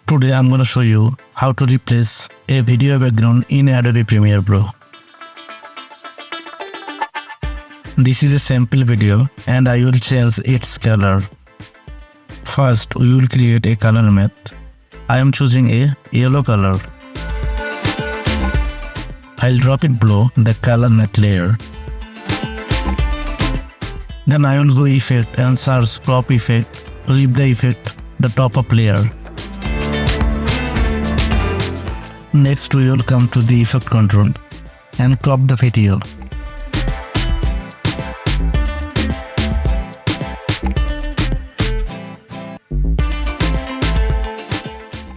Today I'm going to show you how to replace a video background in Adobe Premiere Pro. This is a sample video and I will change its color. First we will create a color matte. I am choosing a yellow color. I'll drop it below the color matte layer. Then I will go effect and search crop effect. Leave the effect the top of layer. Next we will come to the effect control and crop the video.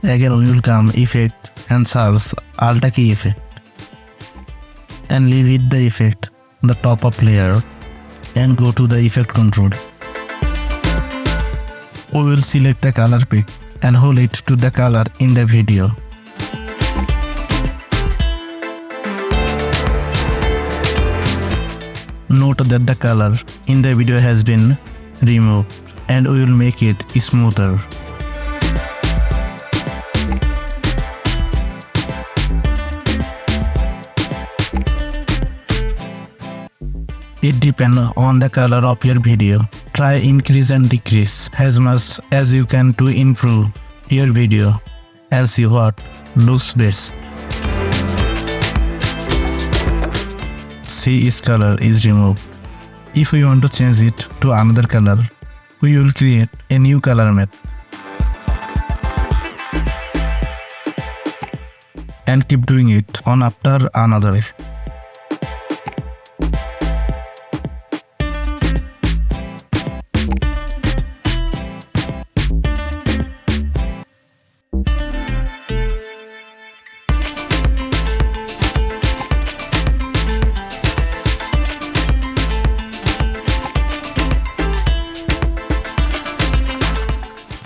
Again we will come effect and search alt key effect and leave it the effect the top of layer and go to the effect control. We will select the color pick and hold it to the color in the video. Note that the color in the video has been removed and we will make it smoother. It depends on the color of your video. Try increase and decrease as much as you can to improve your video and see what looks best. See, its color is removed. If we want to change it to another color, we will create a new color matte and keep doing it on after another.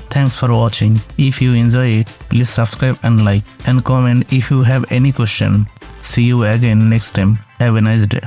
Thanks for watching. If you enjoy it, please subscribe and like and comment if you have any question. See you again next time. Have a nice day.